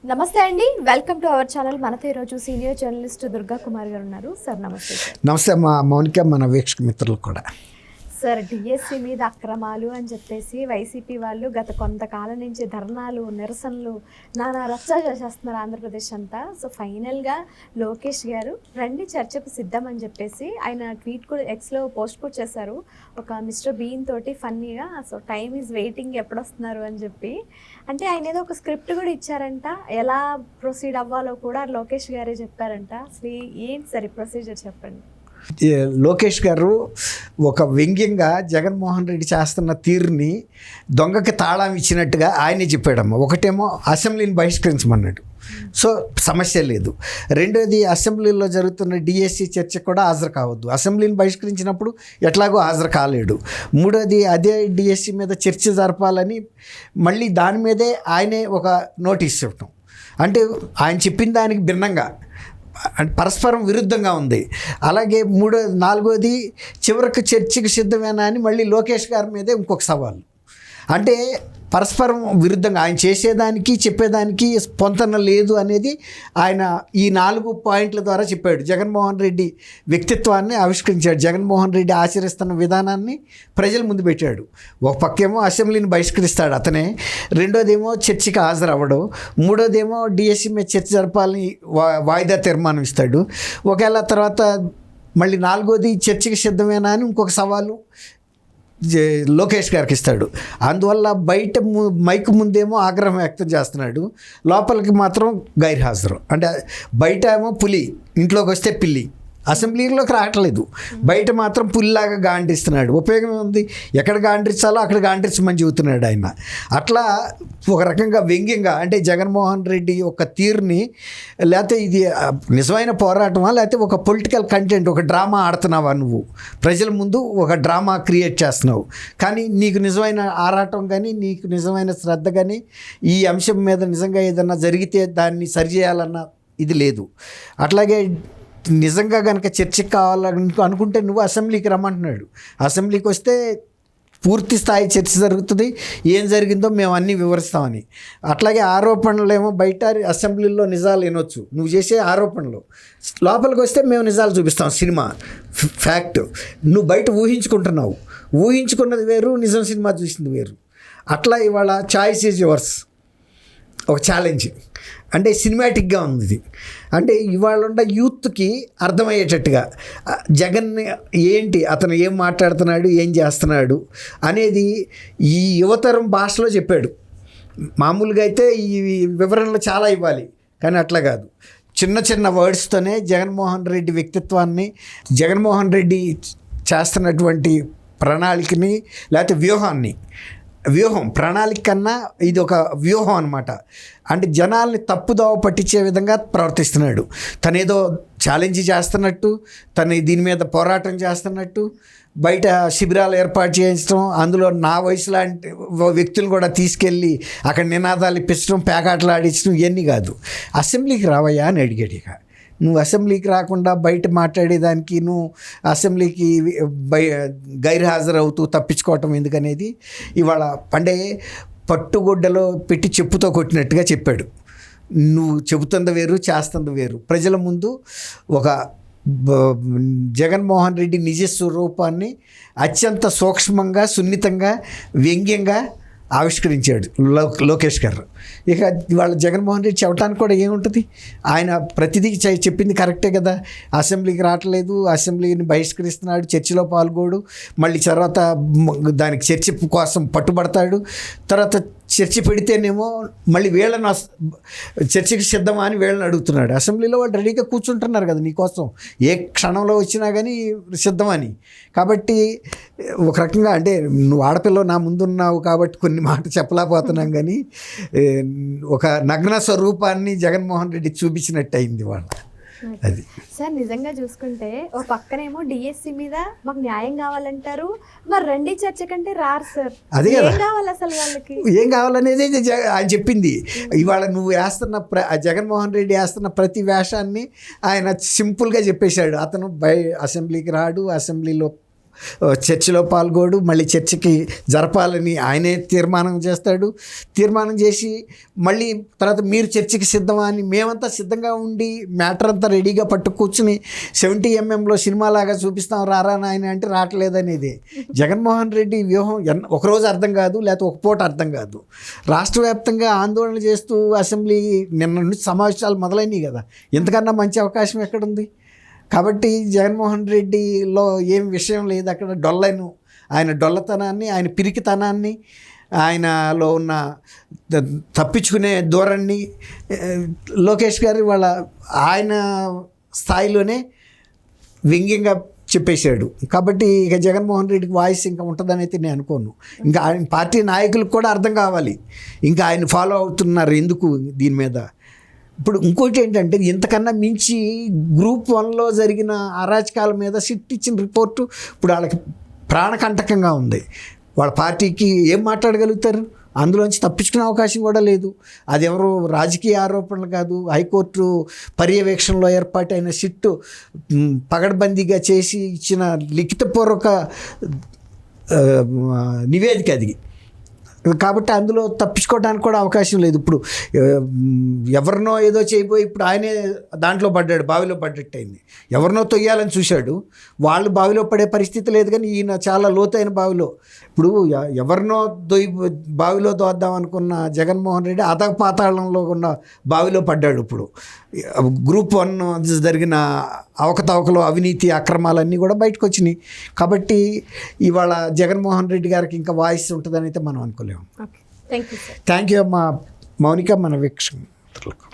నమస్తే అండి, welcome to our channel. మనతో ఈరోజు సీనియర్ జర్నలిస్ట్ దుర్గా కుమార్ గారు ఉన్నారు. సార్ నమస్తే. నమస్తే మా మౌనిక, మన వీక్షక మిత్రులకు కూడా. సార్, డిఎస్సి మీద అక్రమాలు అని చెప్పేసి వైసీపీ వాళ్ళు గత కొంతకాలం నుంచి ధర్నాలు, నిరసనలు, నానా రచ్చ చేస్తున్నారు ఆంధ్రప్రదేశ్ అంతా. సో ఫైనల్గా లోకేష్ గారు రండి చర్చకు సిద్ధం అని చెప్పేసి ఆయన ట్వీట్ కూడా ఎక్స్లో పోస్ట్ కూడా చేశారు, ఒక మిస్టర్ బీన్ తోటి ఫన్నీగా. సో టైమ్ ఈజ్ వెయిటింగ్, ఎప్పుడు వస్తున్నారు అని చెప్పి. అంటే ఆయన ఏదో ఒక స్క్రిప్ట్ కూడా ఇచ్చారంట, ఎలా ప్రొసీడ్ అవ్వాలో కూడా లోకేష్ గారే చెప్పారంట. అసలు ఏంటి సార్ ఈ ప్రొసీజర్, చెప్పండి. లోకేష్ గారు ఒక వ్యంగ్యంగా జగన్మోహన్ రెడ్డి చేస్తున్న తీరుని దొంగకి తాళం ఇచ్చినట్టుగా ఆయనే చెప్పాడమ్మ. ఒకటేమో అసెంబ్లీని బహిష్కరించమన్నాడు, సో సమస్య లేదు. రెండోది, అసెంబ్లీలో జరుగుతున్న డిఎస్సి చర్చ కూడా హాజరు కావద్దు, అసెంబ్లీని బహిష్కరించినప్పుడు ఎట్లాగో హాజరు కాలేడు. మూడోది, అదే డిఎస్సి మీద చర్చ జరపాలని మళ్ళీ దాని మీదే ఆయనే ఒక నోటీస్ ఇవ్వటం. అంటే ఆయన చెప్పిన దానికి భిన్నంగా, అంటే పరస్పరం విరుద్ధంగా ఉంది. అలాగే నాలుగోది, చివరికి చర్చకు సిద్ధమేనా అని మళ్ళీ లోకేష్ గారి మీదే ఇంకొక సవాలు. అంటే పరస్పరం విరుద్ధంగా ఆయన చేసేదానికి చెప్పేదానికి పొంతన లేదు అనేది ఆయన ఈ 4 పాయింట్ల ద్వారా చెప్పాడు. జగన్మోహన్ రెడ్డి వ్యక్తిత్వాన్ని ఆవిష్కరించాడు, జగన్మోహన్ రెడ్డి ఆచరిస్తున్న విధానాన్ని ప్రజల ముందు పెట్టాడు. ఒక పక్కేమో అసెంబ్లీని బహిష్కరిస్తాడు అతనే, రెండోదేమో చర్చకి హాజరు అవ్వడం, మూడోదేమో డిఎస్సి మీద చర్చ జరపాలని వాయిదా తీర్మానం ఇస్తాడు. ఒకవేళ తర్వాత మళ్ళీ నాలుగోది, చర్చకి సిద్ధమేనా అని ఇంకొక సవాలు లోకేష్ గారికి ఇస్తాడు. అందువల్ల బయట మైక్ ముందేమో ఆగ్రహం వ్యక్తం చేస్తున్నాడు, లోపలికి మాత్రం గైర్హాజరు. అంటే బయట ఏమో పులి, ఇంట్లోకి వస్తే పిల్లి, అసెంబ్లీలోకి రావట్లేదు, బయట మాత్రం పులిలాగా గాండ్రిస్తున్నాడు. ఉపయోగం ఉంది, ఎక్కడ గాండ్రించాలో అక్కడ గాండ్రించమని చెబుతున్నాడు ఆయన. అట్లా ఒక రకంగా వ్యంగ్యంగా, అంటే జగన్మోహన్ రెడ్డి ఒక తీరుని, లేకపోతే ఇది నిజమైన పోరాటమా, లేకపోతే ఒక పొలిటికల్ కంటెంట్, ఒక డ్రామా ఆడుతున్నావా, నువ్వు ప్రజల ముందు ఒక డ్రామా క్రియేట్ చేస్తున్నావు, కానీ నీకు నిజమైన ఆరాటం కానీ, నీకు నిజమైన శ్రద్ధ కానీ, ఈ అంశం మీద నిజంగా ఏదన్నా జరిగితే దాన్ని సరిచేయాలన్న ఇది లేదు. అట్లాగే నిజంగా కనుక చర్చకి కావాలని అనుకుంటే నువ్వు అసెంబ్లీకి రమ్మంటున్నాడు. అసెంబ్లీకి వస్తే పూర్తి స్థాయి చర్చ జరుగుతుంది, ఏం జరిగిందో మేము అన్నీ వివరిస్తామని. అట్లాగే ఆరోపణలు ఏమో బయట అసెంబ్లీలో నిజాలు వినొచ్చు, నువ్వు చేసే ఆరోపణలు. లోపలికి వస్తే మేము నిజాలు చూపిస్తాం, సినిమా ఫ్యాక్ట్. నువ్వు బయట ఊహించుకుంటున్నావు, ఊహించుకున్నది వేరు, నిజం సినిమా చూసింది వేరు. అట్లా ఇవాళ చాయిస్ ఈజ్ యువర్స్, ఒక ఛాలెంజ్. అంటే సినిమాటిక్గా ఉంది ఇది. అంటే ఇవాళ ఉన్న యూత్కి అర్థమయ్యేటట్టుగా జగన్ ఏంటి, అతను ఏం మాట్లాడుతున్నాడు, ఏం చేస్తున్నాడు అనేది ఈ యువతరం భాషలో చెప్పాడు. మామూలుగా అయితే ఈ వివరణలు చాలా ఇవ్వాలి, కానీ అట్లా కాదు, చిన్న చిన్న వర్డ్స్తోనే జగన్మోహన్ రెడ్డి వ్యక్తిత్వాన్ని, జగన్మోహన్ రెడ్డి చేస్తున్నటువంటి ప్రణాళికని, లేకపోతే వ్యూహం ప్రణాళిక కన్నా ఇది ఒక వ్యూహం అనమాట. అంటే జనాల్ని తప్పుదోవ పట్టించే విధంగా ప్రవర్తిస్తున్నాడు. తనేదో ఛాలెంజ్ చేస్తున్నట్టు, తను దీని మీద పోరాటం చేస్తున్నట్టు, బయట శిబిరాలు ఏర్పాటు చేయించడం, అందులో నా వయసు లాంటి వ్యక్తులు కూడా తీసుకెళ్ళి అక్కడ నినాదాలు ఇప్పించడం, పేకాటలు ఆడించడం, ఇవన్నీ కాదు. అసెంబ్లీకి రావయ్యా అని అడిగాడు. ఇక నువ్వు అసెంబ్లీకి రాకుండా బయట మాట్లాడేదానికి, నువ్వు అసెంబ్లీకి గైర్హాజరవుతూ తప్పించుకోవటం ఎందుకనేది ఇవాళ అంటే పట్టుగొడ్డలో పెట్టి చెప్పుతో కొట్టినట్టుగా చెప్పాడు. నువ్వు చెబుతుంది వేరు, చేస్తుంది వేరు. ప్రజల ముందు ఒక జగన్మోహన్ రెడ్డి నిజ స్వరూపాన్ని అత్యంత సూక్ష్మంగా, సున్నితంగా, వ్యంగ్యంగా ఆవిష్కరించాడు లోకేష్ గారు. ఇక ఇవాళ జగన్మోహన్ రెడ్డి చెప్పడానికి కూడా ఏముంటుంది, ఆయన ప్రతిదీ చెప్పింది కరెక్టే కదా. అసెంబ్లీకి రావట్లేదు, అసెంబ్లీని బహిష్కరిస్తున్నాడు, చర్చలో పాల్గొడు, మళ్ళీ తర్వాత దానికి చర్చ కోసం పట్టుబడతాడు, తర్వాత చర్చ పెడితేనేమో మళ్ళీ వీళ్ళని చర్చకి సిద్ధమా అని వీళ్ళని అడుగుతున్నాడు. అసెంబ్లీలో వాళ్ళు రెడీగా కూర్చుంటున్నారు కదా నీకోసం, ఏ క్షణంలో వచ్చినా కానీ సిద్ధమని. కాబట్టి ఒక రకంగా అంటే నువ్వు ఆడపిల్ల నా ముందున్నావు కాబట్టి కొన్ని మాట చెప్పలేకపోతున్నాం, కానీ ఒక నగ్న స్వరూపాన్ని జగన్మోహన్ రెడ్డి చూపించినట్టు అయింది వాళ్ళ. అది సార్, నిజంగా చూసుకుంటే ఓ పక్కనేమో డిఎస్సి మీద మాకు న్యాయం కావాలంటారు, మరి రెండి చర్చ కంటే రారు సార్. అదే కదా, ఏం కావాలి అసలు వాళ్ళకి, ఏం కావాలనేది ఆయన చెప్పింది. ఇవాళ నువ్వు జగన్మోహన్ రెడ్డి వేస్తున్న ప్రతి వేషాన్ని ఆయన సింపుల్గా చెప్పేశాడు. అతను అసెంబ్లీకి రాడు, అసెంబ్లీలో చర్చిలో పాల్గొడు, మళ్ళీ చర్చికి జరపాలని ఆయనే తీర్మానం చేస్తాడు. తీర్మానం చేసి మళ్ళీ తర్వాత మీరు చర్చికి సిద్ధమా అని మేమంతా సిద్ధంగా ఉండి మ్యాటర్ అంతా రెడీగా పట్టు కూర్చుని 70 mm సినిమాలాగా చూపిస్తాం రారా నాయన అంటే రావట్లేదనేది. జగన్మోహన్ రెడ్డి వ్యూహం ఒకరోజు అర్థం కాదు, లేకపోతే ఒక పూట అర్థం కాదు. రాష్ట్ర వ్యాప్తంగా ఆందోళన చేస్తూ అసెంబ్లీ నిన్న నుంచి సమావేశాలు మొదలైనవి కదా, ఎంతకన్నా మంచి అవకాశం ఎక్కడుంది? కాబట్టి జగన్మోహన్ రెడ్డిలో ఏం విషయం లేదు అక్కడ. ఆయన డొల్లతనాన్ని, ఆయన పిరికితనాన్ని, ఆయనలో ఉన్న తప్పించుకునే ధోరణి లోకేష్ గారు ఆయన స్థాయిలోనే వ్యంగ్యంగా చెప్పేశాడు. కాబట్టి ఇక జగన్మోహన్ రెడ్డికి వాయిస్ ఇంకా ఉంటుందని అయితే నేను అనుకోను. ఇంకా ఆయన పార్టీ నాయకులకు కూడా అర్థం కావాలి ఇంకా ఆయన ఫాలో అవుతున్నారు ఎందుకు దీని మీద. ఇప్పుడు ఇంకోటి ఏంటంటే ఇంతకన్నా మించి గ్రూప్ 1లో జరిగిన అరాచకాల మీద సిట్ ఇచ్చిన రిపోర్టు ఇప్పుడు వాళ్ళకి ప్రాణకంటకంగా ఉంది. వాళ్ళ పార్టీకి ఏం మాట్లాడగలుగుతారు? అందులోంచి తప్పించుకునే అవకాశం కూడా లేదు. అది ఎవరు రాజకీయ ఆరోపణలు కాదు, హైకోర్టు పర్యవేక్షణలో ఏర్పాటైన సిట్టు పగడ్బందీగా చేసి ఇచ్చిన లిఖితపూర్వక నివేదిక అది. కాబట్టి అందులో తప్పించుకోవడానికి కూడా అవకాశం లేదు. ఇప్పుడు ఎవరినో ఏదో చేయబోయి ఇప్పుడు ఆయనే దాంట్లో పడ్డాడు, బావిలో పడ్డట్టు అయింది. ఎవరినో తొయ్యాలని చూశాడు, వాళ్ళు బావిలో పడే పరిస్థితి లేదు. కానీ ఈయన చాలా లోతైన బావిలో, ఇప్పుడు ఎవరినో బావిలో దోద్దాం అనుకున్న జగన్మోహన్ రెడ్డి అధపాతాళంలో ఉన్న బావిలో పడ్డాడు. ఇప్పుడు గ్రూప్ 1 జరిగిన అవకతవకలు, అవినీతి, అక్రమాలన్నీ కూడా బయటకు వచ్చినాయి. కాబట్టి ఇవాళ జగన్మోహన్ రెడ్డి గారికి ఇంకా వాయిస్ ఉంటుందని అయితే మనం అనుకోలేము. Thank you sir. Thank you అమ్మా మౌనిక, మన వీక్షకులకు.